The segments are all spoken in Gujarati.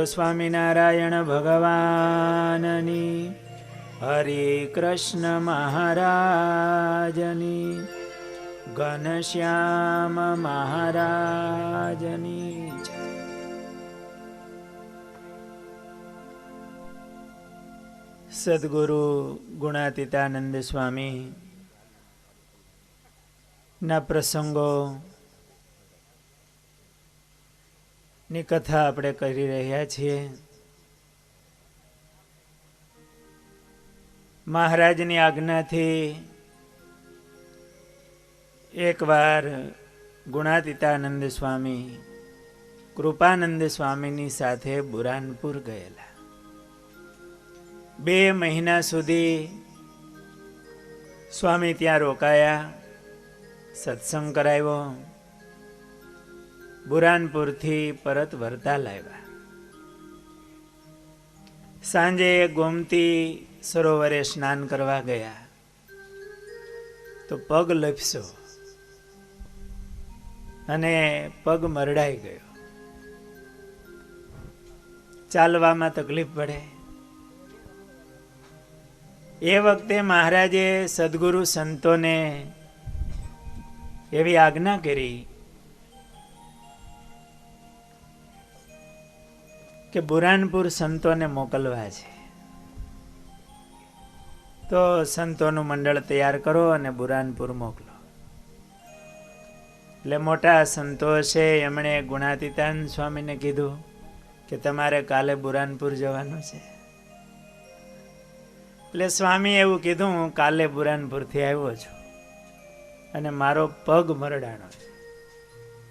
સ્વામિનારાયણ ભગવાનની, હરે કૃષ્ણ મહારાજની, ઘનશ્યામ મહારાજની જય. સદગુરુ ગુણાતીતાનંદ સ્વામી ના પ્રસંગો ની કથા આપણે કરી રહ્યા છીએ. મહારાજની આજ્ઞાથી એકવાર ગુણાતીતાનંદ સ્વામી કૃપાનંદ સ્વામીની સાથે બુરાનપુર ગયેલા. 2 મહિના સુધી સ્વામી ત્યાં રોકાયા, સત્સંગ કરાવ્યો, બુરાનપુરથી પરત વરતાલ આવ્યા. સાંજે ગોમતી સરોવરે સ્નાન કરવા ગયા તો પગ લપસ્યો અને પગ મરડાઈ ગયો. ચાલવામાં તકલીફ પડે. એ વખતે મહારાજે સદગુરુ સંતોને એવી આજ્ઞા કરી કે બુરાનપુર સંતોને મોકલવા છે, તો સંતોનું મંડળ તૈયાર કરો અને બુરાનપુર મોકલો. એટલે મોટા સંતો છે એમણે ગુણાતીતાનંદ સ્વામીને કીધું કે તમારે કાલે બુરાનપુર જવાનું છે. એટલે સ્વામી એવું કીધું, હું કાલે બુરાનપુરથી આવ્યો છું અને મારો પગ મરડાણો છે,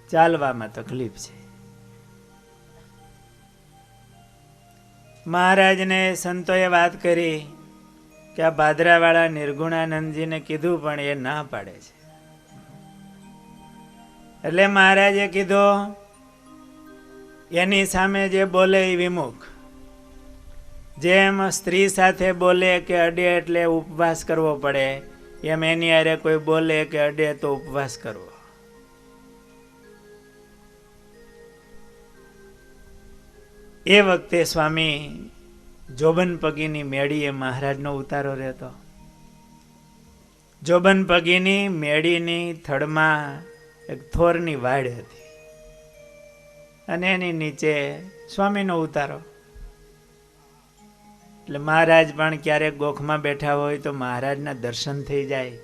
ચાલવામાં તકલીફ છે. મહારાજને સંતોએ વાત કરી કે આ ભાદરાવાળા નિર્ગુણાનંદજીને કીધું પણ એ ના પાડે છે. એટલે મહારાજે કીધું એની સામે જે બોલે એ વિમુખ. જેમ સ્ત્રી સાથે બોલે કે અડે એટલે ઉપવાસ કરવો પડે, એમ એની હારે કોઈ બોલે કે અડે તો ઉપવાસ કરવો. એ વખતે સ્વામી જોબન પગીની મેળીએ મહારાજનો ઉતારો રહેતો. જોબન પગીની મેળીની થડમાં એક થોરની વાડ હતી અને એની નીચે સ્વામીનો ઉતારો. એટલે મહારાજ પણ ક્યારેક ગોખમાં બેઠા હોય તો મહારાજના દર્શન થઈ જાય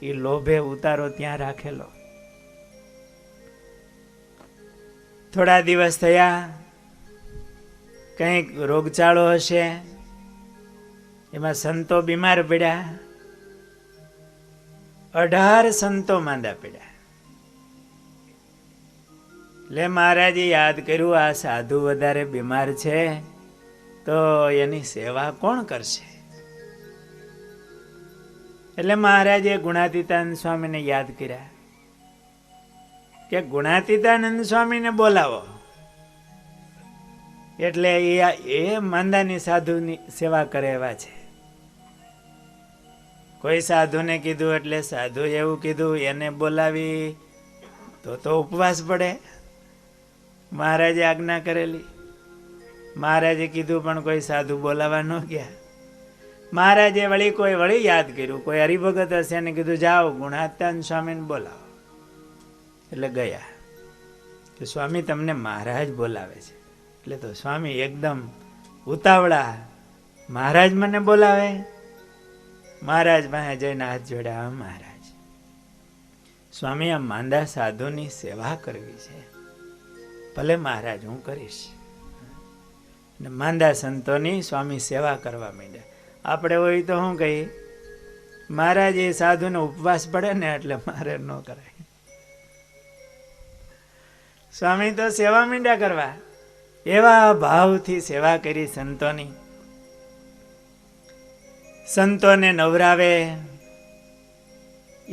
એ લોભે ઉતારો ત્યાં રાખેલો. થોડા દિવસ થયા, કંઈક રોગચાળો હશે, એમાં સંતો બીમાર પડ્યા. 18 સંતો માંદા પડ્યા. એટલે મહારાજે યાદ કર્યું, આ સાધુ વધારે બીમાર છે તો એની સેવા કોણ કરશે? એટલે મહારાજે ગુણાતીતાનંદ સ્વામીને યાદ કર્યા કે ગુણાતીતાનંદ સ્વામીને બોલાવો. એટલે એ માંદાની સાધુની સેવા કરે એવા છે. કોઈ સાધુને કીધું એટલે સાધુ એવું કીધું, એને બોલાવી તો ઉપવાસ પડે. મહારાજે આજ્ઞા કરેલી. મહારાજે કીધું પણ કોઈ સાધુ બોલાવા ન ગયા. મહારાજે વળી યાદ કર્યું, કોઈ હરિભગત હશે એને કીધું જાઓ ગુણાતીતાનંદ સ્વામીને બોલાવો. એટલે ગયા કે સ્વામી તમને મહારાજ બોલાવે છે. એટલે તો સ્વામી એકદમ ઉતાવળા, મહારાજ મને બોલાવે? મહારાજ પાસે જઈને હાથ જોડ્યા, મહારાજ સ્વામી આ માંદા સાધુની સેવા કરવી છે. ભલે મહારાજ હું કરીશ. ને માંદા સંતોની સ્વામી સેવા કરવા માંડ્યા. આપણે હોય તો શું કહીએ, મહારાજ એ સાધુને ઉપવાસ પડે ને એટલે મારે ન કરાય. સ્વામી તો સેવા માંડ્યા કરવા. એવા ભાવથી સેવા કરી સંતોની. સંતોને નવરાવે,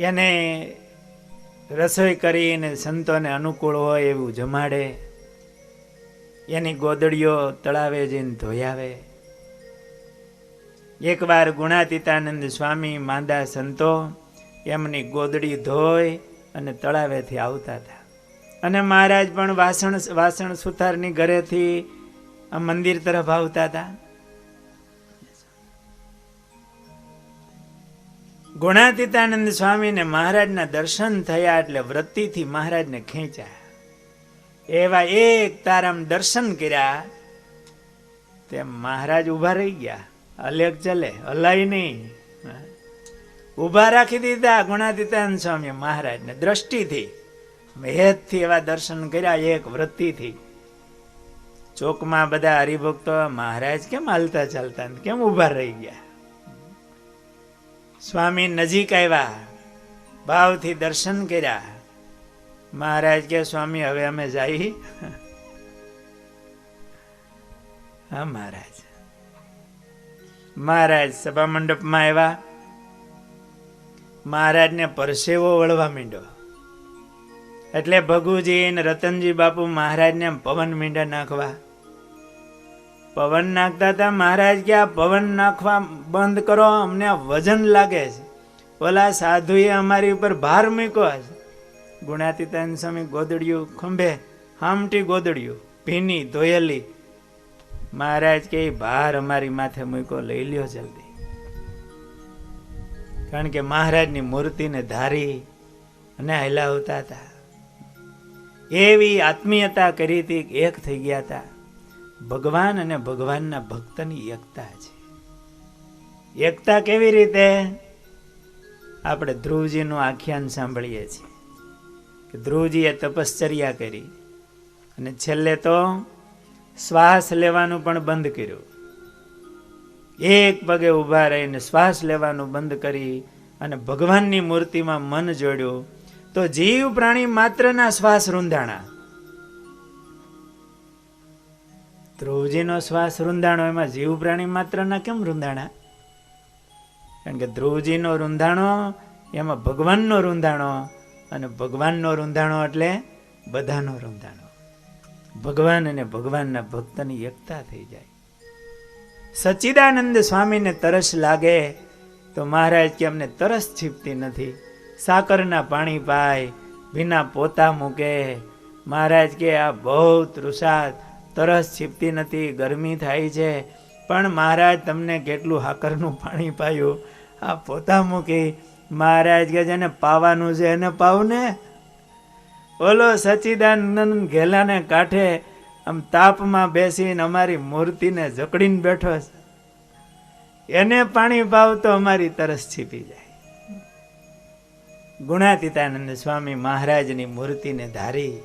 એને રસોઈ કરીને સંતોને અનુકૂળ હોય એવું જમાડે, એની ગોદડીઓ તળાવે જઈને ધોયાવે. એકવાર ગુણાતીતાનંદ સ્વામી માંદા સંતો એમની ગોદડી ધોઈ અને તળાવેથી આવતા હતા. અને મહારાજ પણ વાસણ સુથારની ઘરેથી આ મંદિર તરફ આવતા હતા. ગુણાતીતાનંદ સ્વામીને મહારાજના દર્શન થયા એટલે વૃત્તિથી મહારાજને ખેંચ્યા. એવા એક તારામ દર્શન કર્યા તેમ મહારાજ ઉભા રહી ગયા. અલેખ ચલે, હલાય નહીં. ઉભા રાખી દીધા ગુણાતીતાનંદ સ્વામી મહારાજને દ્રષ્ટિથી. હેતથી એવા દર્શન કર્યા એક વૃત્તિથી. ચોકમાં બધા હરિભક્તો મહારાજ કેમ હાલતા ચાલતા કેમ ઉભા રહી ગયા? સ્વામી નજીક આવ્યા, ભાવથી દર્શન કર્યા. મહારાજ કે સ્વામી હવે અમે જઈએ. હા મહારાજ. મહારાજ સભા મંડપમાં આવ્યા. મહારાજને પરસેવો વળવા માંડ્યો એટલે ભગુજી ને રતનજી બાપુ મહારાજને પવન મીંડા નાખવા. પવન નાખતા હતા. મહારાજ કે આ પવન નાખવા બંધ કરો, અમને વજન લાગે છે. ઓલા સાધુએ અમારી ઉપર ભાર મૂક્યો છે. ગુણાતીતાનંદ સ્વામી ગોદડિયું ખંભે હામટી ગોદડિયું ભીની ધોયેલી. મહારાજ કે ભાર અમારી માથે મૂક્યો, લઈ લ્યો જલ્દી. કારણ કે મહારાજની મૂર્તિને ધારી અને હલાવતા હતા. એવી આત્મીયતા કરી હતી, એક થઈ ગયા હતા. ભગવાન અને ભગવાનના ભક્તની એકતા છે. એકતા કેવી રીતે? આપણે ધ્રુવજીનું આખ્યાન સાંભળીએ છીએ કે ધ્રુવજીએ તપશ્ચર્યા કરી અને છેલ્લે તો શ્વાસ લેવાનું પણ બંધ કર્યું. એક પગે ઊભા રહીને શ્વાસ લેવાનું બંધ કરી અને ભગવાનની મૂર્તિમાં મન જોડ્યું તો જીવ પ્રાણી માત્રના શ્વાસ રૂંધાણા. ધ્રુવજીનો શ્વાસ રૂંધાણો, એમાં જીવ પ્રાણી માત્રના કેમ રૂંધાણા? કારણ કે ધ્રુવજીનો રૂંધાણો એમાં ભગવાનનો રૂંધાણો, અને ભગવાનનો રૂંધાણો એટલે બધાનો રૂંધાણો. ભગવાન અને ભગવાનના ભક્તની એકતા થઈ જાય. સચ્ચિદાનંદ સ્વામીને તરસ લાગે તો મહારાજ કે અમને તરસ છીપતી નથી. સાકરના પાણી પાય, ભીના પોતા મૂકે. મહારાજ કે આ બહુ તૃષાત, તરસ છીપતી નથી, ગરમી થાય છે, પણ મહારાજ તમને કેટલું સાકરનું પાણી પાયું, આ પોતા મૂકી. મહારાજ કે જેને પાવાનું છે એને પાવ ને. ઓલો સચ્ચિદાનંદ ઘેલાને કાંઠે આમ તાપમાં બેસીને અમારી મૂર્તિને જકડીને બેઠો છે, એને પાણી પાવ તો અમારી તરસ છીપી જાય. ગુણાતીતાનંદ સ્વામી મહારાજની મૂર્તિને ધારી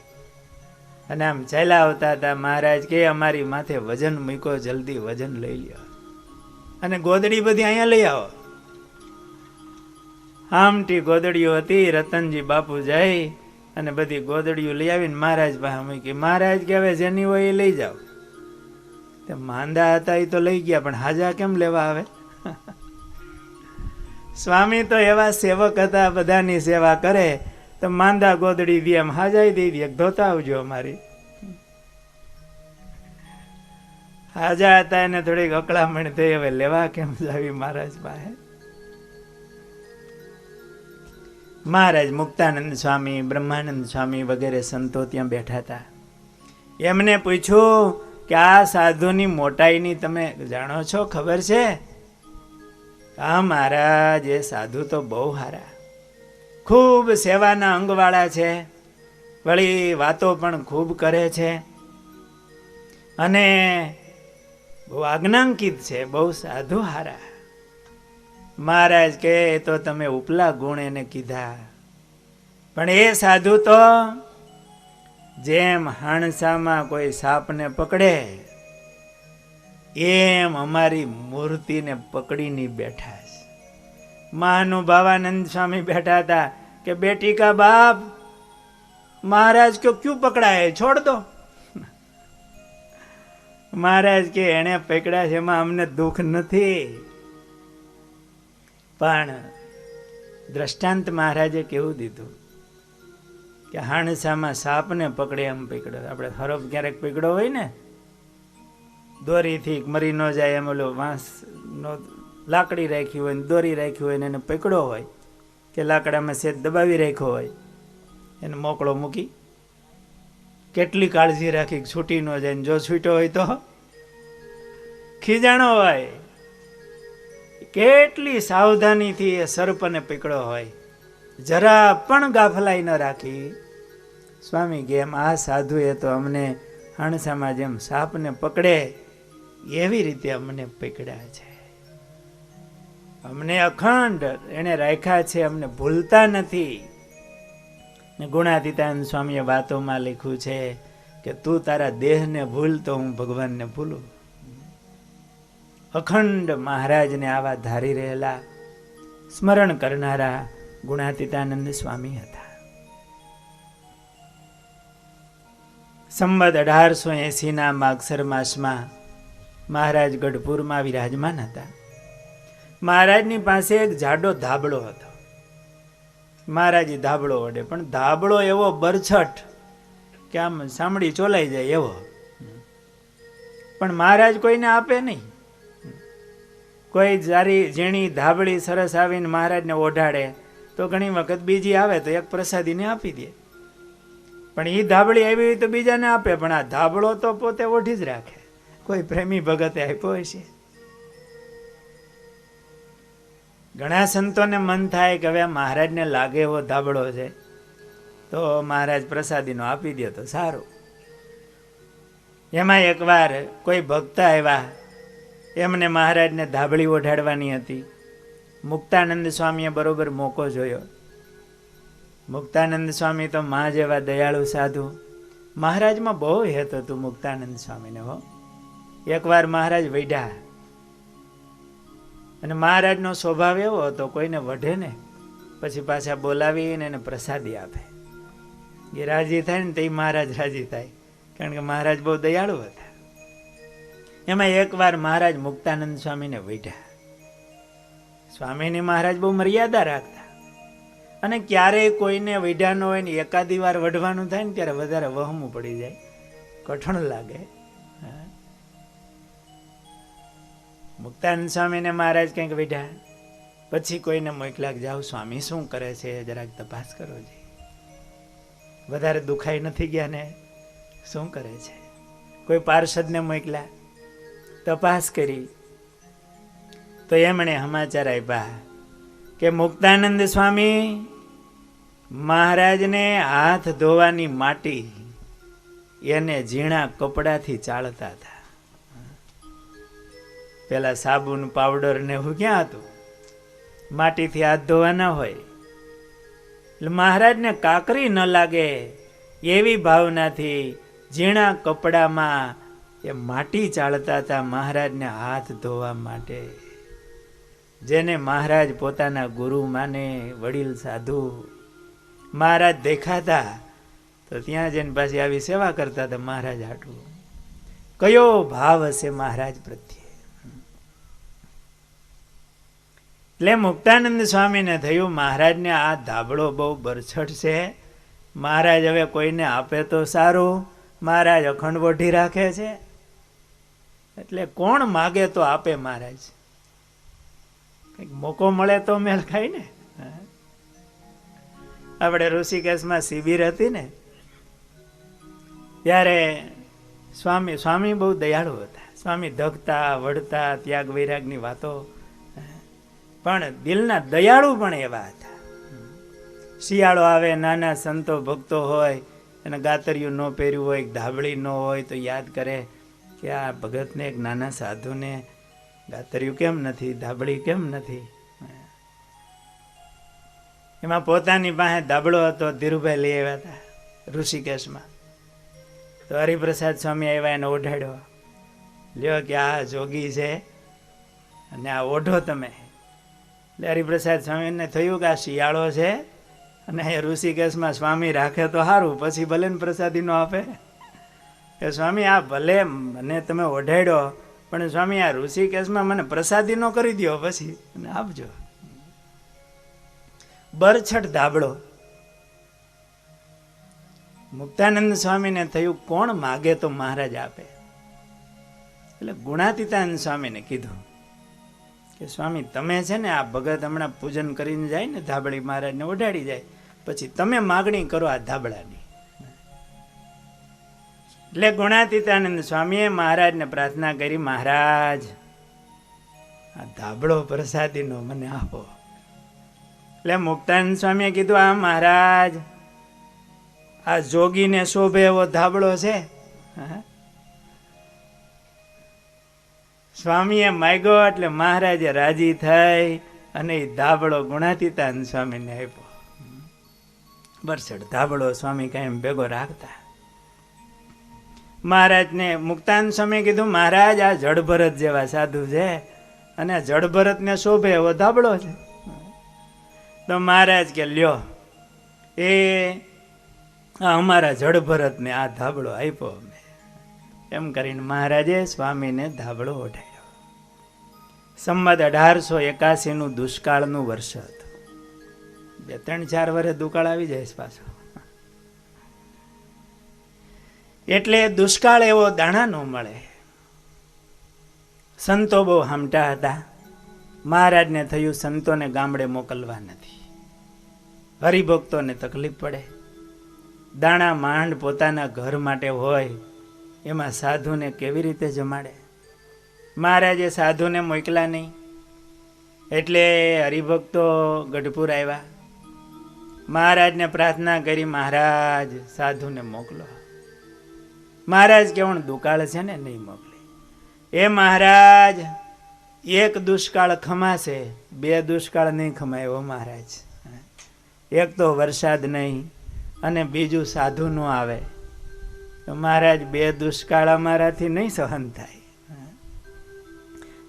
અને આમ ચાલ્યા આવતા હતા. મહારાજ કે અમારી માથે વજન મૂકો, જલ્દી વજન લઈ લ્યો અને ગોદડી બધી અહીંયા લઈ આવો. આમટી ગોદડીઓ હતી. રતનજી બાપુ જાય અને બધી ગોદડીઓ લઈ આવીને મહારાજ પાસે મૂકી. મહારાજ કે હવે જેની હોય એ લઈ જાઓ. તે માંદા હતા એ તો લઈ ગયા, પણ હાજા કેમ લેવા આવે? સ્વામી તો એવા સેવક હતા, બધાની સેવા કરે. તો માંદા ગોદડી દે એમ હાજાઈ દઈ દે, ધોતા આવજો અમારી. હાજા હતા એને થોડીક અકળામણ થઈ, હવે લેવા કેમ જાવી મહારાજ પાસે. મહારાજ મુક્તાનંદ સ્વામી, બ્રહ્માનંદ સ્વામી વગેરે સંતો ત્યાં બેઠા હતા. એમને પૂછ્યું કે આ સાધુની મોટાઈની તમે જાણો છો, ખબર છે? હા મહારાજ, એ સાધુ તો બહુ સારા, ખૂબ સેવાના અંગવાળા છે, વળી વાતો પણ ખૂબ કરે છે અને બહુ આજ્ઞાંકિત છે, બહુ સાધુ હારા. મહારાજ કે તો તમે ઉપલા ગુણ એને કીધા, પણ એ સાધુ તો જેમ હાણસામાં કોઈ સાપને પકડે એમ અમારી મૂર્તિને પકડીને બેઠા છે. મહાનુભાવાનંદ સ્વામી બેઠા હતા કે બેટી કા બાપ, મહારાજ ક્यों પકડા હે, છોડ દો. મહારાજ કે એને પકડ્યા છે એમાં અમને દુઃખ નથી, પણ દ્રષ્ટાંત મહારાજે કેવું દીધું કે હાણસામાં સાપને પકડે એમ પકડ્યો. આપણે હરફ ક્યારેક પકડ્યો હોય ને, દોરીથી મરી ન જાય એમ, ઓલો વાંસનો લાકડી રાખી હોય ને દોરી રાખી હોય ને એને પકડ્યો હોય કે લાકડામાં સેજ દબાવી રાખ્યો હોય, એને મોકળો મૂકી કેટલી કાળજી રાખી છૂટી ન જાય, જો છૂટ્યો હોય તો ખીજાણો હોય, કેટલી સાવધાનીથી એ સર્પને પકડ્યો હોય, જરા પણ ગાફલાઈ ન રાખી. સ્વામી કે એમ આ સાધુએ તો અમને હણસામાં જેમ સાપને પકડે એવી રીતે અમને પકડ્યા છે. અમને અખંડ એને રાખ્યા છે, અમને ભૂલતા નથી. ગુણાતીતાનંદ સ્વામીએ વાતોમાં લખ્યું છે કે તું તારા દેહને ભૂલ તો હું ભગવાનને ભૂલું. અખંડ મહારાજને આવા ધારી રહેલા સ્મરણ કરનારા ગુણાતીતાનંદ સ્વામી હતા. સંવત 1880 માગસર માસમાં મહારાજ ગઢપુરમાં વિરાજમાન હતા. મહારાજની પાસે એક જાડો ધાબળો હતો. મહારાજ ધાબળો વડે, પણ ધાબળો એવો બરછટ કે આમ સાંભળી ચોલાઈ જાય એવો. પણ મહારાજ કોઈને આપે નહીં. કોઈ સારી ઝીણી ધાબળી સરસ આવીને મહારાજને ઓઢાડે તો ઘણી વખત બીજી આવે તો એક પ્રસાદીને આપી દે. પણ એ ધાબળી આવી હોય તો બીજાને આપે, પણ આ ધાબળો તો પોતે ઓઢી જ રાખે. કોઈ પ્રેમી ભગતે આપ્યો હશે. ઘણા સંતોને મન થાય કે હવે મહારાજને લાગે એવો ધાબળો છે તો મહારાજ પ્રસાદીનો આપી દે તો સારું. એમાં એકવાર કોઈ ભક્ત આવ્યા, એમને મહારાજને ધાબળી ઓઢાડવાની હતી. મુક્તાનંદ સ્વામીએ બરોબર મોકો જોયો. મુક્તાનંદ સ્વામી તો મા જેવા દયાળુ સાધુ, મહારાજમાં બહુ હેત હતું મુક્તાનંદ સ્વામીને. હો, એકવાર મહારાજ વૈઢા, અને મહારાજનો સ્વભાવ એવો હતો કોઈને વઢે ને પછી પાછા બોલાવીને એને પ્રસાદી આપે. એ રાજી થાય ને તે મહારાજ રાજી થાય, કારણ કે મહારાજ બહુ દયાળુ હતા. એમાં એકવાર મહારાજ મુક્તાનંદ સ્વામીને વૈઢા. સ્વામીની મહારાજ બહુ મર્યાદા રાખતા, અને ક્યારેય કોઈને વૈઢા ન હોય ને એકાદી વાર વઢવાનું થાય ને ત્યારે વધારે વહમું પડી જાય, કઠણ લાગે. મુક્તાનંદ સ્વામીને મહારાજ કંઈક વૈઢા, પછી કોઈને મોકલાક જાઓ સ્વામી શું કરે છે જરાક તપાસ કરો છે, વધારે દુખાઈ નથી ગયા ને, શું કરે છે. કોઈ પાર્ષદને મોકલા, તપાસ કરી તો એમણે સમાચાર આપ્યા કે મુક્તાનંદ સ્વામી મહારાજને હાથ ધોવાની માટી એને ઝીણા કપડાથી ચાળતા હતા. પેલા સાબુન પાવડર ને એવું ક્યાં હતું, માટીથી હાથ ધોવા ના હોય. એટલે મહારાજને કાકરી ન લાગે એવી ભાવનાથી ઝીણા કપડામાં એ માટી ચાળતા હતા મહારાજને હાથ ધોવા માટે. જેને મહારાજ પોતાના ગુરુ માને, વડીલ સાધુ મહારાજ દેખાતા તો ત્યાં જઈને પાછી આવી સેવા કરતા હતા મહારાજ હાટું. કયો ભાવ હશે મહારાજ પ્રત્યે. એટલે મુક્તાનંદ સ્વામીને થયું મહારાજને આ ધાબળો બહુ બરછટ છે, મહારાજ હવે કોઈને આપે તો સારું, મહારાજ અખંડ વઢી રાખે છે, એટલે કોણ માગે તો આપે મહારાજ. કંઈક મોકો મળે તો મેલ ખાય ને. આપણે ઋષિકેશમાં શિબિર હતી ને ત્યારે સ્વામી બહુ દયાળુ હતા. સ્વામી ધગતા વઢતા ત્યાગ વૈરાગની વાતો, પણ દિલના દયાળુ પણ એવા હતા. શિયાળો આવે, નાના સંતો ભક્તો હોય અને ગાતરિયું ન પહેર્યું હોય, ધાબળી ન હોય તો યાદ કરે કે આ ભગતને એક નાના સાધુને ગાતરિયું કેમ નથી, ધાબળી કેમ નથી. એમાં પોતાની પાસે ધાબળો હતો, ધીરુભાઈ લઈ આવ્યા હતા ઋષિકેશમાં. તો હરિપ્રસાદ સ્વામી આવ્યા, એને ઓઢાડ્યો, લ્યો કે આ જોગી છે અને આ ઓઢો તમે. એટલે હરિપ્રસાદ સ્વામીને થયું કે આ શિયાળો છે અને એ ઋષિકેશમાં સ્વામી રાખે તો સારું, પછી ભલે ને પ્રસાદી નો આપે. કે સ્વામી આ ભલે મને તમે ઓઢાડ્યો, પણ સ્વામી આ ઋષિકેશમાં મને પ્રસાદી નો કરી દો પછી અને આપજો. બરછટ ધાબળો. મુક્તાનંદ સ્વામીને થયું કોણ માગે તો મહારાજ આપે. એટલે ગુણાતીતાનંદ સ્વામીને કીધું કે સ્વામી તમે છે ને આ ભગત હમણાં પૂજન કરીને જાય ને ધાબળી મહારાજને ઓઢાડી જાય, પછી તમે માગણી કરો આ ધાબળાની. એટલે ગુણાતીતાનંદ સ્વામીએ મહારાજને પ્રાર્થના કરી, મહારાજ આ ધાબળો પ્રસાદીનો મને આપો. એટલે મુક્તાનંદ સ્વામીએ કીધું, આ મહારાજ આ જોગીને શોભે એવો ધાબળો છે? સ્વામીએ માગ્યો એટલે મહારાજે રાજી થઈ અને એ ધાબળો ગુણાતીતાનંદ સ્વામીને આપ્યો. બરસડ ધાબળો સ્વામી કાયમ ભેગો રાખતા. મહારાજને મુક્તાનંદ સ્વામીએ કીધું, મહારાજ આ જડભરત જેવા સાધુ છે અને આ જડભરતને શોભે એવો ધાબળો છે. તો મહારાજ કે લ્યો, એ અમારા જડભરતને આ ધાબળો આપ્યો અમે. એમ કરીને મહારાજે સ્વામીને ધાબળો ઓઢાડ્યો. સંમત 1881 દુષ્કાળનું વર્ષ હતું. 2-3-4 વર્ષ દુકાળ આવી જાય પાછો. એટલે દુષ્કાળ એવો દાણા ન મળે. સંતો બહુ હામટા હતા. મહારાજને થયું સંતોને ગામડે મોકલવા નથી, હરિભક્તોને તકલીફ પડે. દાણા માંડ પોતાના ઘર માટે હોય, એમાં સાધુને કેવી રીતે જમાડે? મહારાજે સાધુને મોકલા નહીં. એટલે હરિભક્તો ગઢપુર આવ્યા. મહારાજને પ્રાર્થના કરી, મહારાજ સાધુને મોકલો. મહારાજ કેવણ દુકાળ છે ને, નહીં મોકલે. એ મહારાજ એક દુષ્કાળ ખમાશે, 2 દુષ્કાળ નહીં ખમાયો મહારાજ. એક તો વરસાદ નહીં અને બીજું સાધુ ન આવે. તો મહારાજ 2 દુષ્કાળ અમારાથી નહીં સહન થાય.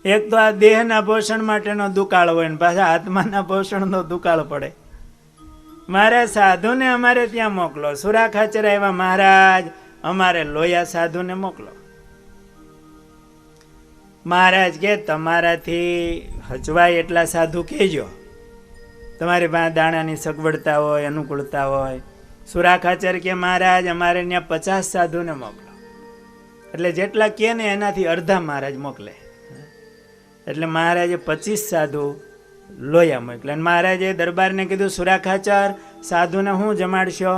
એક તો આ દેહના પોષણ માટેનો દુકાળ હોય ને પાછા આત્માના પોષણનો દુકાળ પડે. મહારાજ સાધુને અમારે ત્યાં મોકલો. સુરા ખાચર આવ્યા, મહારાજ અમારે લોયા સાધુને મોકલો. મહારાજ કે તમારાથી હચવાય એટલા સાધુ કહેજો. તમારી પાસે દાણાની સગવડતા હોય, અનુકૂળતા હોય. સુરા ખાચર કે મહારાજ અમારે ત્યાં 50 સાધુને મોકલો. એટલે જેટલા કે ને એનાથી અડધા મહારાજ મોકલે. એટલે મહારાજે 25 સાધુ લોયા મોકલ્યા. અને મહારાજે દરબારને કીધું, સુરા ખાચર સાધુને હું જમાડશો?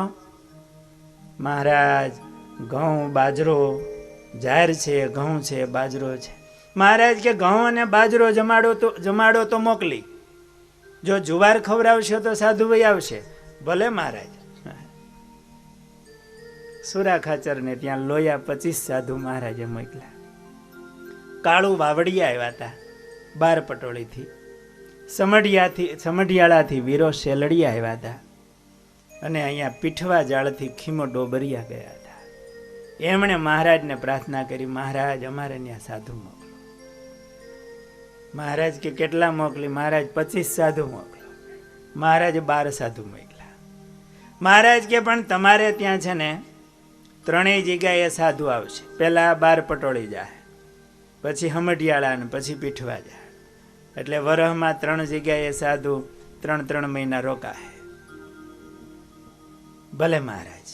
મહારાજ ઘઉં બાજરો જાહેર છે, ઘઉં છે, બાજરો છે. મહારાજ કે ઘઉં અને બાજરો જમાડો તો મોકલી, જો જુવાર ખવડાવશો તો સાધુ ભાઈ આવશે. ભલે મહારાજ. સુરા ખાચરને ત્યાં લોયા 25 સાધુ મહારાજે મોકલ્યા. કાળુ વાવડિયા આવ્યા હતા 12 પટોળીથી. સમઢિયાળાથી વીરો શેલડિયા આવ્યા હતા. અને અહીંયા પીઠવા જાળથી ખીમો ડોબરિયા ગયા હતા. એમણે મહારાજને પ્રાર્થના કરી, મહારાજ અમારે ત્યાં સાધુ મોકલો. મહારાજ કે કેટલા મોકલી? મહારાજ 25 સાધુ મોકલો. મહારાજે 12 સાધુ મોકલ્યા. મહારાજ કે પણ તમારે ત્યાં છે ને 3 જગ્યાએ સાધુ આવશે. પહેલા 12 પટોળી જાય, પછી હમઢિયાળા ને પછી પીઠવા જાય. એટલે વરહમાં 3 જગ્યાએ સાધુ 3 મહિના રોકાય. ભલે મહારાજ.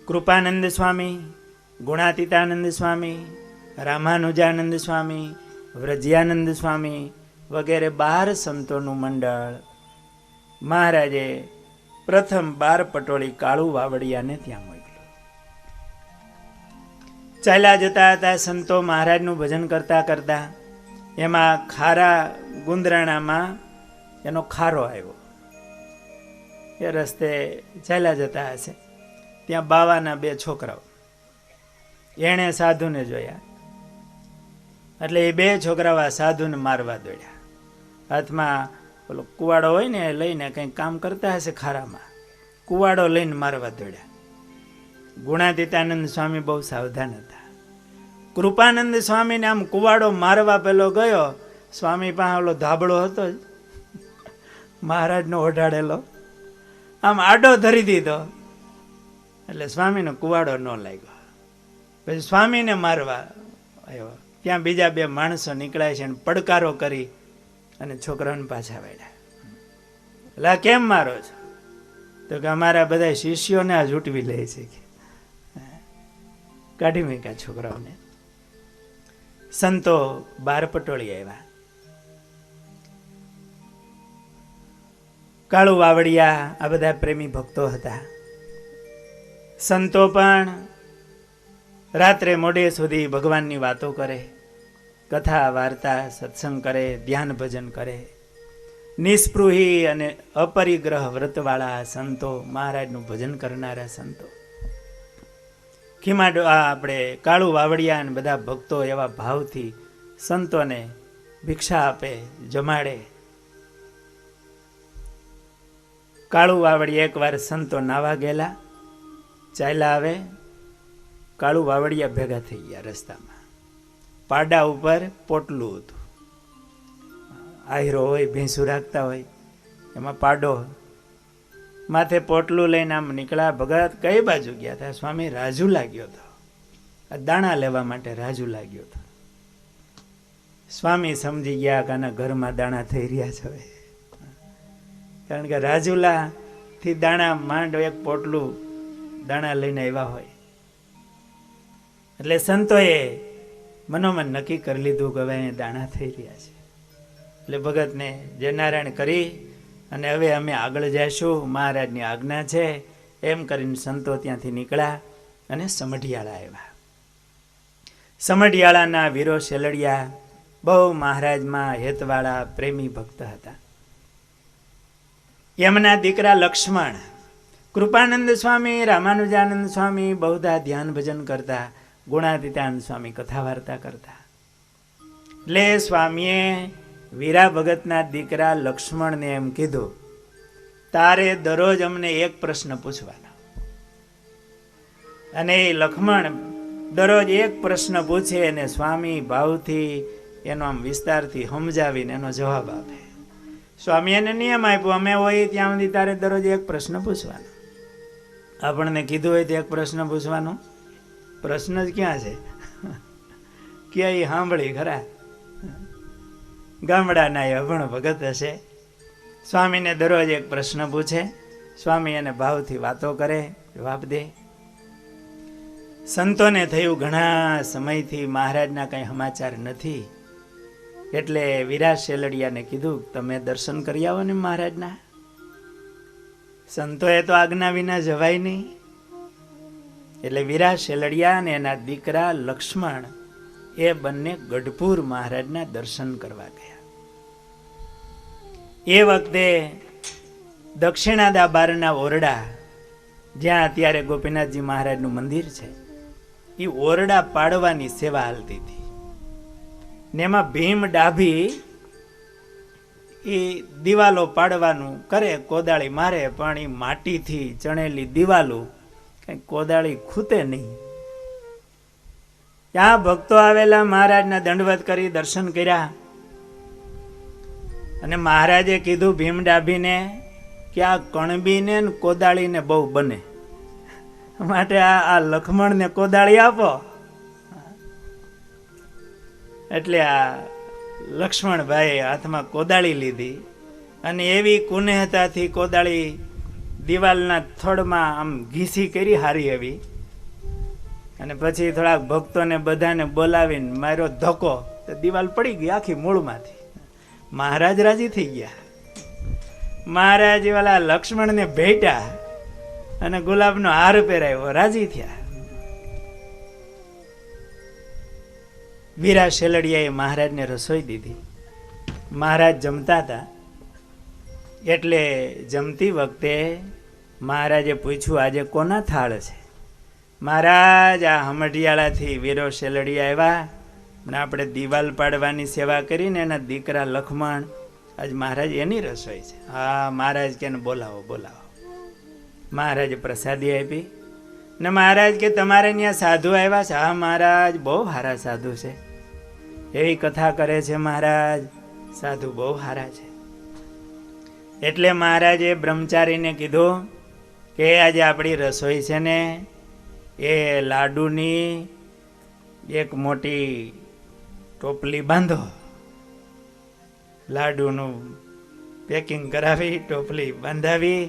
કૃપાનંદ સ્વામી, ગુણાતીતાનંદ સ્વામી, રામાનુજાનંદ સ્વામી, વ્રજ્યાનંદ સ્વામી વગેરે 12 સંતોનું મંડળ મહારાજે પ્રથમ 12 પટોળી કાળુ વાવડિયાને ત્યાં મોકલ્યું. ચાલ્યા જતા હતા સંતો મહારાજનું ભજન કરતા કરતા એમાં ખારા ગુંદરાણામાં એનો ખારો આવ્યો. એ રસ્તે ચાલ્યા જતા હશે, ત્યાં બાવાના 2 છોકરાઓ. એણે સાધુને જોયા એટલે એ 2 છોકરાઓ આ સાધુને મારવા દોડ્યા. હાથમાં પેલો કુવાડો હોય ને લઈને કંઈક કામ કરતા હશે ખારામાં, કુવાડો લઈને મારવા દોડ્યા. ગુણાતીતાનંદ સ્વામી બહુ સાવધાન હતા. કૃપાનંદ સ્વામીને આમ કુવાડો મારવા પેલો ગયો, સ્વામી પાસે ઓલો ધાબળો હતો જ મહારાજનો ઓઢાડેલો, આમ આડો ધરી દીધો. એટલે સ્વામીનો કુવાડો ન લાગ્યો. પછી સ્વામીને મારવા આવ્યો. ત્યાં બીજા 2 માણસો નીકળ્યા છે અને પડકારો કરી અને છોકરાઓને પાછા વાળ્યા. એટલે આ કેમ મારો છો? તો કે અમારા બધા શિષ્યોને આ ઝૂંટવી લે છે કે કાઢી મૂક્યા છોકરાઓને. સંતો 12 પટોળી આવ્યા. કાળુ વાવડિયા આ બધા પ્રેમી ભક્તો હતા. સંતો પણ રાત્રે મોડે સુધી ભગવાનની વાતો કરે, કથા વાર્તા સત્સંગ કરે, ધ્યાન ભજન કરે. નિસ્પૃહી અને અપરિગ્રહ વ્રતવાળા સંતો, મહારાજનું ભજન કરનારા સંતો, ખીમાડો આપણે કાળુ વાવડિયા અને બધા ભક્તો એવા ભાવથી સંતોને ભિક્ષા આપે, જમાડે. કાળુ વાવડિયા એકવાર સંતો નાવા ગયેલા, ચાલ્યા આવે, કાળુ વાવડિયા ભેગા થઈ ગયા રસ્તામાં. પાડા ઉપર પોટલું હતું, આહીરો હોય, ભેંસું રાખતા હોય, એમાં પાડો, માથે પોટલું લઈને આમ નીકળ્યા. ભગત કઈ બાજુ ગયા હતા? સ્વામી, રાજુ લાગ્યો હતો, દાણા લેવા માટે રાજુ લાગ્યો હતો. સ્વામી સમજી ગયા કે આના ઘરમાં દાણા થઈ રહ્યા છે હવે, કારણ કે રાજુલા થી દાણા માંડ એક પોટલું દાણા લઈને આવ્યા હોય. એટલે સંતોએ મનોમન નક્કી કરી લીધું કે હવે દાણા થઈ રહ્યા છે. એટલે ભગતને જય નારાયણ કરી અને હવે અમે આગળ જઈશું, મહારાજની આજ્ઞા છે, એમ કરીને સંતો ત્યાંથી નીકળ્યા અને સમઢિયાળા આવ્યા. સમઢિયાળાના વીરો શેલડિયા બહુ મહારાજમાં હેતવાળા પ્રેમી ભક્ત હતા. એમના દીકરા લક્ષ્મણ, કૃપાનંદ સ્વામી, રામાનુજાનંદ સ્વામી બહુધા ધ્યાન ભજન કરતા, ગુણાતીતાનંદ સ્વામી કથા વાર્તા કરતા. એટલે સ્વામીએ વીરા ભગતના દીકરા લક્ષ્મણને એમ કીધું, તારે દરરોજ અમને એક પ્રશ્ન પૂછવાનો. અને એ લક્ષ્મણ દરરોજ એક પ્રશ્ન પૂછે અને સ્વામી ભાવથી એનો આમ વિસ્તારથી સમજાવીને એનો જવાબ આપે. સ્વામી એને નિયમ આપ્યો, અમે હોય ત્યાં સુધી તારે દરરોજ એક પ્રશ્ન પૂછવાનો. આપણને કીધું હોય તો એક પ્રશ્ન પૂછવાનો, પ્રશ્ન જ ક્યાં છે? ક્યાંય સાંભળી ખરા? ગામડાના એ અભણ ભગત હશે, સ્વામીને દરરોજ એક પ્રશ્ન પૂછે, સ્વામી એને ભાવથી વાતો કરે, જવાબ દે. સંતોને થયું ઘણા સમયથી મહારાજના કંઈ સમાચાર નથી, એટલે વીરા શેલડિયાને કીધું, તમે દર્શન કરી આવો ને મહારાજના. સંતોએ તો આજ્ઞા વિના જવાય નહીં. એટલે વીરા શેલડિયા અને એના દીકરા લક્ષ્મણ એ બંને ગઢપુર મહારાજના દર્શન કરવા ગયા. એ વખતે દક્ષિણાદા બારના ઓરડા, જ્યાં અત્યારે ગોપીનાથજી મહારાજનું મંદિર છે, એ ઓરડા પાડવાની સેવા હાલતી હતી. ને એમાં ભીમ ડાભી એ દિવાલો પાડવાનું કરે, કોદાળી મારે, પણ એ માટીથી ચણેલી દિવાલો કઈ કોદાળી ખૂતે નહીં. ત્યાં ભક્તો આવેલા, મહારાજના દંડવત કરી દર્શન કર્યા. અને મહારાજે કીધું ભીમ ડાભીને કે આ કણબીને કોદાળીને બહુ બને, માટે આ લક્ષ્મણને કોદાળી આપો. એટલે આ લક્ષ્મણભાઈ હાથમાં કોદાળી લીધી અને એવી કુનેહતાથી કોદાળી દિવાલના થડમાં આમ ઘીસી કરી હારી એવી. અને પછી થોડાક ભક્તોને બધાને બોલાવીને માર્યો ધક્કો, તો દિવાલ પડી ગઈ આખી મૂળમાંથી. મહારાજ રાજી થઈ ગયા. મહારાજ વાલા લક્ષ્મણને ભેટ્યા અને ગુલાબનો હાર પહેરાવ્યો, રાજી થયા. વીરા શેલડિયાએ મહારાજને રસોઈ દીધી. મહારાજ જમતા હતા, એટલે જમતી વખતે મહારાજે પૂછ્યું, આજે કોના થાળ છે? મહારાજ, આ હમઢિયાળાથી વીરો શેલડિયા આવ્યા ને આપણે દિવાલ પાડવાની સેવા કરીને એના દીકરા લક્ષ્મણ, આજ મહારાજ એની રસોઈ છે. હા મહારાજ કે બોલાવો બોલાવો. મહારાજે પ્રસાદી આપી ને મહારાજ કે તમારે ત્યાં સાધુ આવ્યા છે? હા મહારાજ, બહુ સારા સાધુ છે, એવી કથા કરે છે મહારાજ, સાધુ બહુ સારા છે. એટલે મહારાજે બ્રહ્મચારીને કીધું કે આજે આપણી રસોઈ છે ને એ લાડુની એક મોટી ટોપલી બાંધો. લાડુનું પેકિંગ કરાવી, ટોપલી બાંધાવી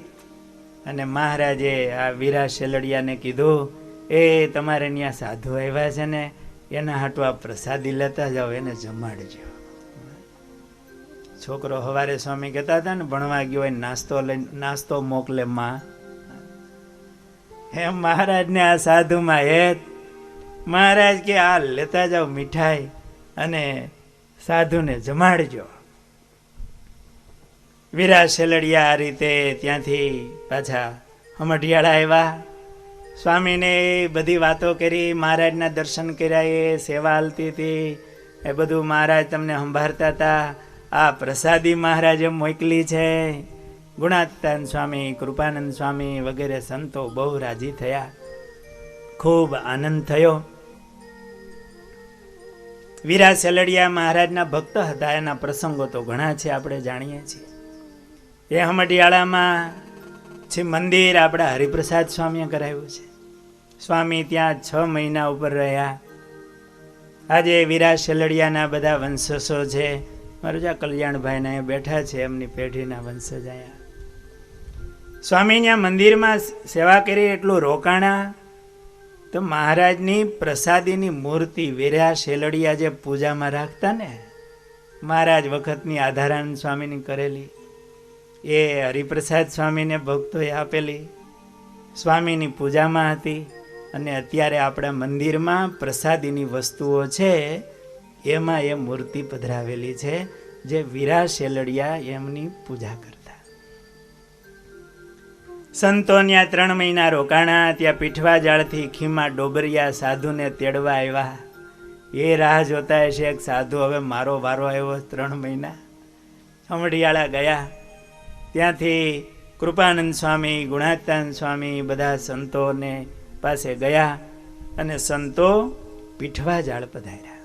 અને મહારાજે આ વીરા શેલડિયાને કીધું, એ તમારે ત્યાં સાધુ આવ્યા છે ને એના હાટુ આ પ્રસાદી લેતા જાઓ, એને જમાડજો. છોકરો સવારે સ્વામી કહેતા હતા ને, ભણવા ગયો હોય નાસ્તો મોકલે માં, એમ મહારાજને આ સાધુમાં હેત મહારાજ કે આ લેતા જાઓ મીઠાઈ અને સાધુને જમાડજો. વીરા શેલડિયા આ રીતે ત્યાંથી પાછા હમઢિયાળા આવ્યા. સ્વામીને બધી વાતો કરી, મહારાજના દર્શન કર્યા, એ સેવા હાલતી હતી, એ બધું મહારાજ તમને સંભાળતા હતા. આ પ્રસાદી મહારાજે મોકલી છે. ગુણાતીતાન સ્વામી, કૃપાનંદ સ્વામી વગેરે સંતો બહુ રાજી થયા, ખૂબ આનંદ થયો. વીરા શેલડિયા મહારાજના ભક્ત હતા. એના પ્રસંગો તો ઘણા છે, આપણે જાણીએ છીએ. એ હમઢિયાળામાં છે મંદિર આપણા હરિપ્રસાદ સ્વામીએ કરાવ્યું છે. સ્વામી ત્યાં 6 મહિના ઉપર રહ્યા. આજે વીરા શેલડિયાના બધા વંશજો છે. મારું જ્યાં કલ્યાણભાઈને અહીંયા બેઠા છે, એમની પેઢીના વંશજ અહીંયા. સ્વામી ત્યાં મંદિરમાં સેવા કરી, એટલું રોકાણા તો મહારાજની પ્રસાદીની મૂર્તિ વીરા શેલડિયા જે પૂજામાં રાખતા ને, મહારાજ વખતની આધારાનંદ સ્વામીની કરેલી, એ હરિપ્રસાદ સ્વામીને ભક્તોએ આપેલી, સ્વામીની પૂજામાં હતી. અને અત્યારે આપણા મંદિરમાં પ્રસાદીની વસ્તુઓ છે, એમાં એ મૂર્તિ પધરાવેલી છે, જે વીરા શેલડિયા એમની પૂજા કરતા. સંતો ત્યાં 3 મહિના રોકાણા. ત્યાં પીઠવા જાળથી ખીમા ડોબરિયા સાધુને તેડવા આવ્યા. એ રાહ જોતા હશે એક સાધુ હવે મારો વારો આવ્યો. 3 મહિના હમઢિયાળા ગયા. ત્યાંથી કૃપાનંદ સ્વામી, ગુણાતીતાન સ્વામી બધા સંતોને પાસે ગયા અને સંતો પીઠવા જાળ પધાર્યા.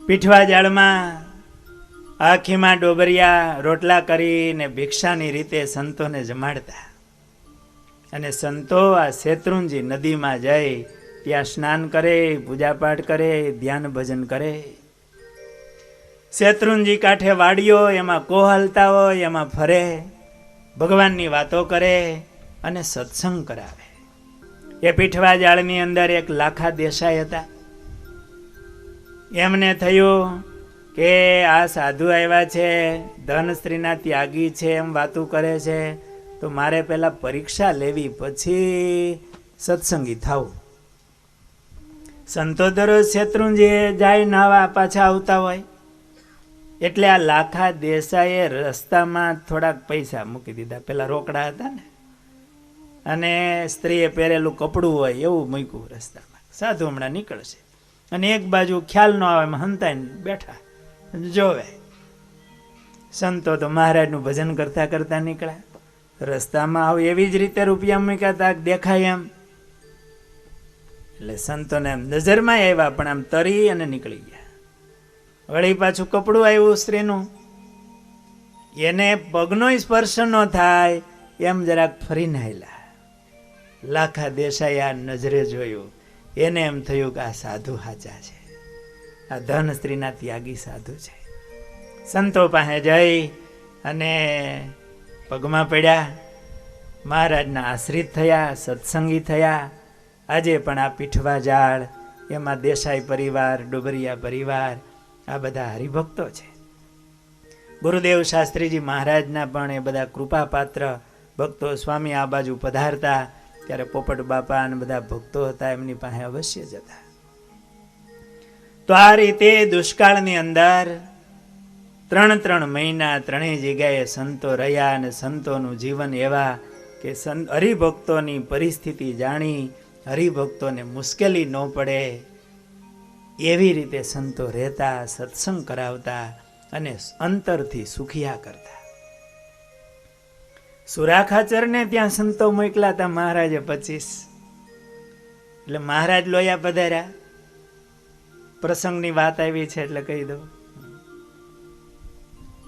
પીઠવા જાળમાં આખીમાં ડોબરિયા રોટલા કરીને ભિક્ષાની રીતે સંતોને જમાડતા. અને સંતો આ શેત્રુંજી નદીમાં જઈ ત્યાં સ્નાન કરે, પૂજાપાઠ કરે, ધ્યાન ભજન કરે. શેત્રુંજી કાંઠે વાડીઓ, એમાં કોહલતા હોય, એમાં ફરે, ભગવાનની વાતો કરે અને સત્સંગ કરાવે. એ પીઠવા જાળની અંદર એક લાખા દેસાઈ હતા. એમને થયું કે આ સાધુ આવ્યા છે, ધન સ્ત્રીના ત્યાગી છે, એમ વાતું કરે છે, તો મારે પહેલાં પરીક્ષા લેવી, પછી સત્સંગી થવું. સંતો દરરોજ શેત્રુંજીએ જાય નાવા, પાછા આવતા હોય. એટલે આ લાખા દેસાઈએ રસ્તામાં થોડાક પૈસા મૂકી દીધા. પેલા રોકડા હતા ને, અને સ્ત્રીએ પહેરેલું કપડું હોય એવું મૂક્યું રસ્તામાં. સાધુ હમણાં નીકળશે, અને એક બાજુ ખ્યાલ ન આવે એમ હંતાઈને બેઠા જોવે. સંતો તો મહારાજનું ભજન કરતા કરતા નીકળ્યા. રસ્તામાં આવ એવી જ રીતે રૂપિયા મૂક્યા તા દેખાય એમ. એટલે સંતોને એમ નજરમાં આવ્યા, પણ આમ તરી અને નીકળી ગયા. વળી પાછું કપડું આવ્યું સ્ત્રીનું, એને પગનો સ્પર્શ ન થાય એમ જરાક ફરીને આવેલા. લાખા દેસાઈ આ નજરે જોયું, એને એમ થયું કે આ સાધુ સાચા છે, આ ધન સ્ત્રીના ત્યાગી સાધુ છે. સંતો પાસે જઈ અને પગમાં પડ્યા, મહારાજના આશ્રિત થયા, સત્સંગી થયા. આજે પણ આ પીઠવા જાળ, એમાં દેસાઈ પરિવાર, ડોબરિયા પરિવાર, આ બધા હરિભક્તો છે. ગુરુદેવ શાસ્ત્રીજી મહારાજના પણ એ બધા કૃપાપાત્ર ભક્તો. સ્વામી આ બાજુ પધારતા ત્યારે પોપટ બાપા અને બધા ભક્તો હતા, એમની પાસે અવશ્ય જતા. તો આ રીતે દુષ્કાળની અંદર 3 મહિના 3 જગ્યાએ સંતો રહ્યા. અને સંતોનું જીવન એવા કે હરિભક્તોની પરિસ્થિતિ જાણી, હરિભક્તોને મુશ્કેલી ન પડે એવી રીતે સંતો રહેતા, સત્સંગ કરાવતા અને અંતરથી સુખિયા કરતા. સુરાખાચરને ત્યાં સંતો મોકલા હતા મહારાજે 25. એટલે મહારાજ લોયા પધાર્યા. પ્રસંગની વાત આવી છે એટલે કહી દઉં.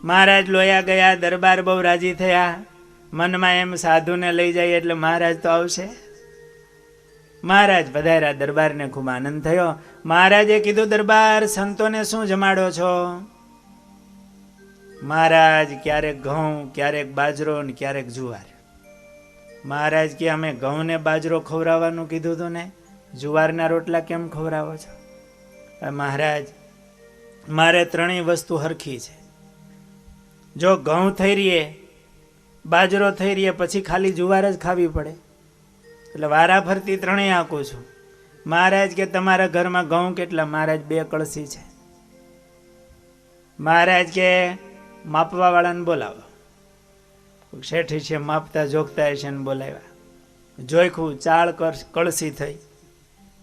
મહારાજ લોયા ગયા, દરબાર બહુ રાજી થયા. મનમાં એમ સાધુને લઈ જાય એટલે મહારાજ તો આવશે. મહારાજ પધાર્યા, દરબારને ખૂબ આનંદ થયો. મહારાજે કીધું, દરબાર સંતોને શું જમાડો છો? મહારાજ ક્યારેક ઘઉં, ક્યારેક બાજરો ને ક્યારેક જુવાર. મહારાજ કે અમે ઘઉં ને બાજરો ખવડાવવાનું કીધું હતું ને, જુવારના રોટલા કેમ ખવડાવો છો? મહારાજ મારે 3 વસ્તુ હરખી છે. જો ઘઉં થઈ રહીએ, બાજરો થઈ રહીએ, પછી ખાલી જુવાર જ ખાવી પડે. એટલે વારા ફરતી 3 આંકું છું. મહારાજ કે તમારા ઘરમાં ઘઉં કેટલા? મહારાજ 2 કળશી છે. મહારાજ કે માપવા વાળાને બોલાવો. શેઠી છે, માપતા જોગતા હશે ને બોલાવ્યા. જોઈખું 4 કળશી થઈ.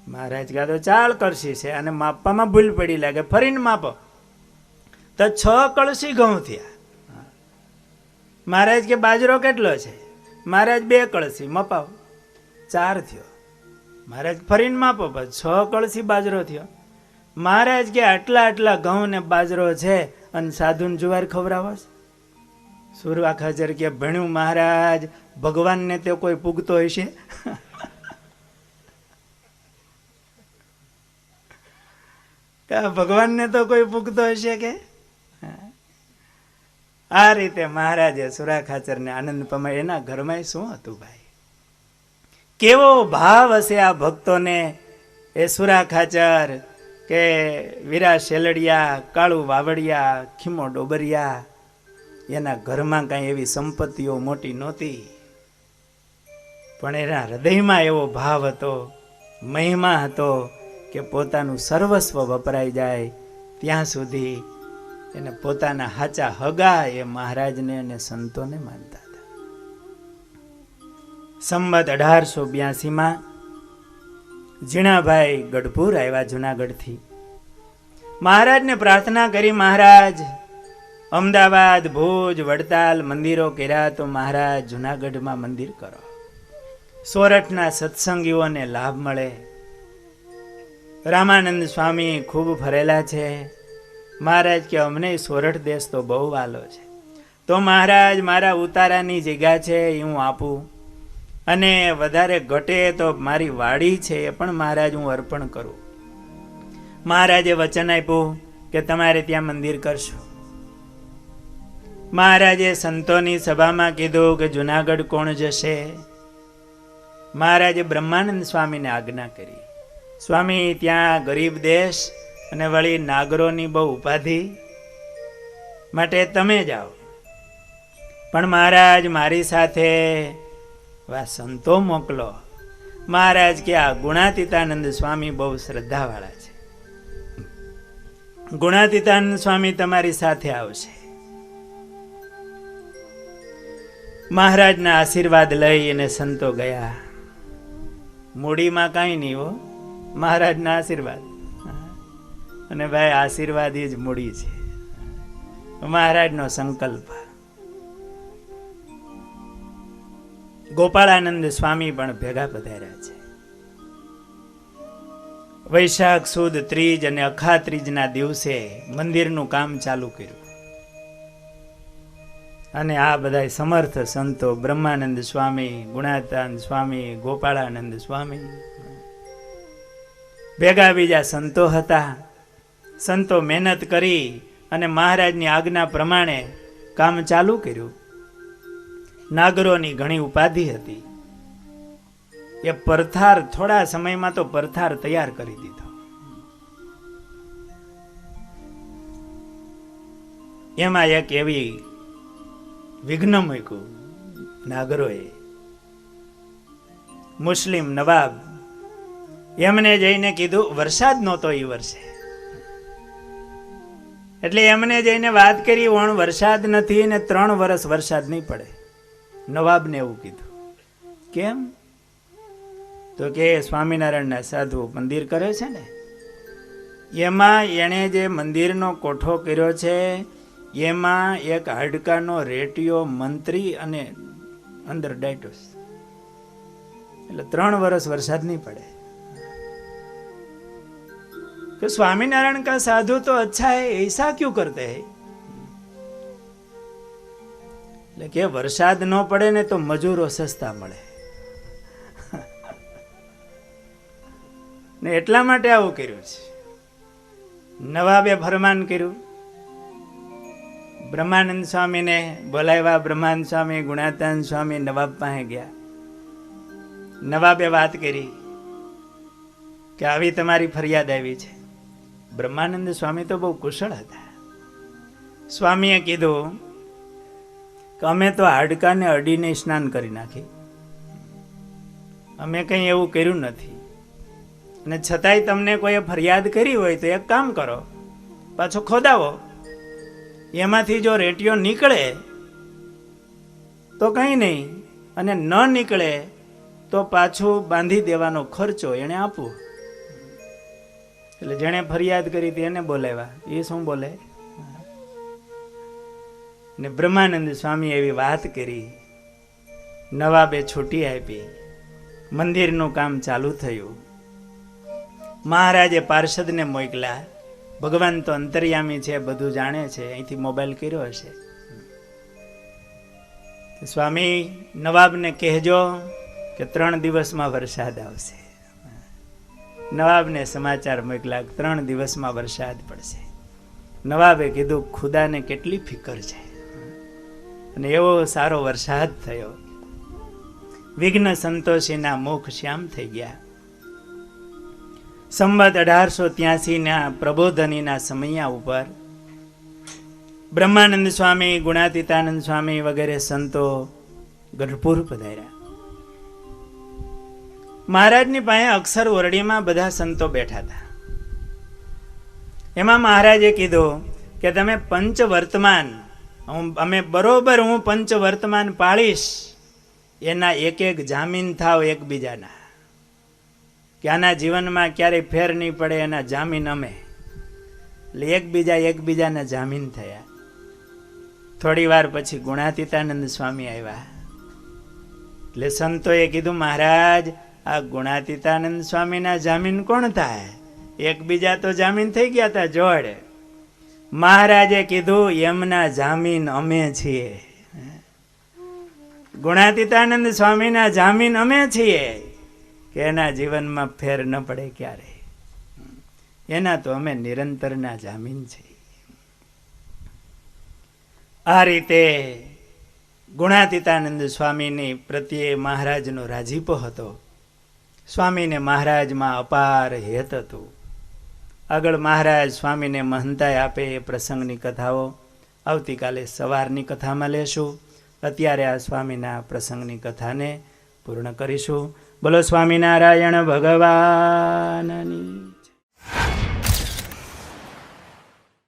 મહારાજ કહે તો 4 કળશી છે અને માપવામાં ભૂલ પડી લાગે, ફરીને માપો તો 6 કળશી ઘઉં થયા. મહારાજ કે બાજરો કેટલો છે? મહારાજ 2 કળશી, મપાવો, 4 થયો. મહારાજ ફરીને માપો, 6 કળશી બાજરો થયો. મહારાજ કે આટલા આટલા ઘઉં ને બાજરો છે અને સાધુને જુવાર ખવડાવો છે? સુરવા ખાચર કે ભણ્યું મહારાજ, ભગવાનને તે કોઈ પૂગતો હશે? ભગવાનને તો કોઈ પૂગતો હશે કે? આ રીતે મહારાજે સુરા ખાચરને આનંદ પમાય. એના ઘરમાં શું હતું ભાઈ? કેવો ભાવ હશે આ ભક્તોને! એ સુરા ખાચર કે વીરા શેલડિયા, કાળુ વાવડિયા, ખીમો ડોબરિયા, એના ઘરમાં કાંઈ એવી સંપત્તિઓ મોટી નહોતી, પણ એના હૃદયમાં એવો ભાવ હતો, મહિમા હતો કે પોતાનું સર્વસ્વ વપરાઈ જાય ત્યાં સુધી એને પોતાના હાચા હગા એ મહારાજને અને સંતોને માનતા હતા. સંમત 1882માં જીણાભાઈ ગઢપુર આવ્યા જુનાગઢથી. મહારાજને પ્રાર્થના કરી, મહારાજ અમદાવાદ, ભુજ, વડતાલ મંદિરો કર્યા તો મહારાજ જુનાગઢમાં મંદિર કરો, સોરઠના સત્સંગીઓને લાભ મળે. રામાનંદ સ્વામી ખૂબ ફરેલા છે. મહારાજ કે અમને સોરઠ દેશ તો બહુ વાલો છે, તો મહારાજ મારા ઉતારાની જગ્યા છે એ હું આપું, અને વધારે ઘટે તો મારી વાડી છે એ પણ મહારાજ હું અર્પણ કરું. મહારાજે વચન આપ્યું કે તમારે ત્યાં મંદિર કરશો. મહારાજે સંતોની સભામાં કીધું કે જુનાગઢ કોણ જશે? મહારાજે બ્રહ્માનંદ સ્વામીને આજ્ઞા કરી, સ્વામી ત્યાં ગરીબ દેશ અને વળી નાગરોની બહુ ઉપાધિ, માટે તમે જાઓ, પણ મહારાજ મારી સાથે સંતો મોકલો. મહારાજ કે આ ગુણાતીતાનંદ સ્વામી બહુ શ્રદ્ધાવાળા છે, ગુણાતીતાનંદ સ્વામી તમારી સાથે આવશે. મહારાજના આશીર્વાદ લઈ અને સંતો ગયા. મૂડીમાં કાંઈ નહીં હો, મહારાજના આશીર્વાદ. અને ભાઈ આશીર્વાદ એ જ મૂડી છે, મહારાજનો સંકલ્પ. ગોપાળાનંદ સ્વામી પણ ભેગા પધાર્યા છે. વૈશાખ સુદ ત્રીજ અને અખા ત્રીજના દિવસે મંદિરનું કામ ચાલુ કર્યું. અને આ બધા સમર્થ સંતો બ્રહ્માનંદ સ્વામી, ગુણાતાનંદ સ્વામી, ગોપાળાનંદ સ્વામી ભેગા બીજા સંતો હતા. સંતો મહેનત કરી અને મહારાજની આજ્ઞા પ્રમાણે કામ ચાલુ કર્યું. નાગરોની ઘણી ઉપાધિ હતી, એ પરથાર થોડા સમયમાં તો પરથાર તૈયાર કરી દીધો. એમાં એક એવી વિઘ્ન મૂક્યું નાગરોએ. મુસ્લિમ નવાબ એમને જઈને કીધું, વરસાદ નહોતો એ વર્ષે, એટલે એમને જઈને વાત કરી, વણ વરસાદ નથી ને 3 વર્ષ વરસાદ નહીં પડે. નવાબને એવું કીધું. કેમ? તો કે સ્વામિનારાયણના સાધુ મંદિર કરે છે ને, એમાં એણે જે મંદિરનો કોઠો કર્યો છે એમાં એક હાડકાનો રેટિયો મંત્રી અને અંદર ડાયટો, એટલે 3 વર્ષ વરસાદ નહીં પડે. तो स्वामीनारायण का साधु तो अच्छा है, ऐसा क्यों करते हैं? કે વરસાદ ન પડે ને તો મજૂરો સસ્તા મળે ને એટલા માટે આવું કર્યું છે. નવાબે ફરમાન કર્યું, બ્રહ્માનંદ સ્વામીને બોલાવ્યા. બ્રહ્માનંદ સ્વામી, ગુણાતાનંદ સ્વામી નવાબ પાસે ગયા. નવાબે વાત કરી કે આવી તમારી ફરિયાદ આવી છે. બ્રહ્માનંદ સ્વામી તો બહુ કુશળ હતા. સ્વામીએ કીધું કે અમે તો હાડકાને અડીને સ્નાન કરી નાખી, અમે કંઈ એવું કર્યું નથી. અને છતાંય તમને કોઈએ ફરિયાદ કરી હોય તો એક કામ કરો, પાછો ખોદાવો. એમાંથી જો રેટીઓ નીકળે તો કંઈ નહીં, અને ન નીકળે તો પાછું બાંધી દેવાનો ખર્ચો એણે આપવો. એટલે જેણે ફરિયાદ કરી હતી એને બોલાવ્યા. એ શું બોલે? ને બ્રહ્માનંદ સ્વામી એવી વાત કરી, નવાબે છૂટી આપી, મંદિરનું કામ ચાલુ થયું. મહારાજે પાર્ષદને મોકલ્યા. ભગવાન તો અંતર્યામી છે, બધું જાણે છે, અહીંથી મોબાઈલ કર્યો હશે. સ્વામી નવાબને કહેજો કે 3 દિવસમાં વરસાદ આવશે. નવાબને સમાચાર મોકલ્યા 3 દિવસમાં વરસાદ પડશે. નવાબે કીધું ખુદાને કેટલી ફિકર છે, અને એવો સારો વરસાદ થયો. વિઘ્ન સંતોષીના મુખ શ્યામ થઈ ગયા. સંવત 1883 પ્રબોધનીના સમયા ઉપર બ્રહ્માનંદ સ્વામી, ગુણાતીતાનંદ સ્વામી વગેરે સંતો ગઢપુર પધાર્યા. મહારાજની પાસે અક્ષર ઓરડીમાં બધા સંતો બેઠા હતા. એમાં મહારાજે કીધું કે તમે પંચવર્તમાન, અમે બરોબર હું પંચવર્તમાન પાળીશ, એના એક એક જામીન થાવ એકબીજાના, કે આના જીવનમાં ક્યારેય ફેર નહીં પડે એના જામીન અમે. એટલે એકબીજાના જામીન થયા. થોડી વાર પછી ગુણાતીતાનંદ સ્વામી આવ્યા. એટલે સંતોએ કીધું મહારાજ આ ગુણાતીતાનંદ સ્વામીના જામીન કોણ થાય? એકબીજા તો જામીન થઈ ગયા હતા જોડ. મહારાજે કીધું એમના જામીન અમે છીએ. ગુણાતીતાનંદ સ્વામીના જામીન અમે છીએ કે એના જીવનમાં ફેર ન પડે ક્યારે. એના તો અમે નિરંતરના જામીન છીએ. આ રીતે ગુણાતીતાનંદ સ્વામીની પ્રત્યે મહારાજનો રાજીપો હતો. સ્વામીને મહારાજમાં અપાર હેત હતું. આગળ મહારાજ સ્વામીને મહંતાય આપે એ પ્રસંગની કથાઓ આવતીકાલે સવારની કથામાં લેશું. અત્યારે આ સ્વામીના પ્રસંગની કથાને પૂર્ણ કરીશું. બોલો સ્વામિનારાયણ ભગવાનની.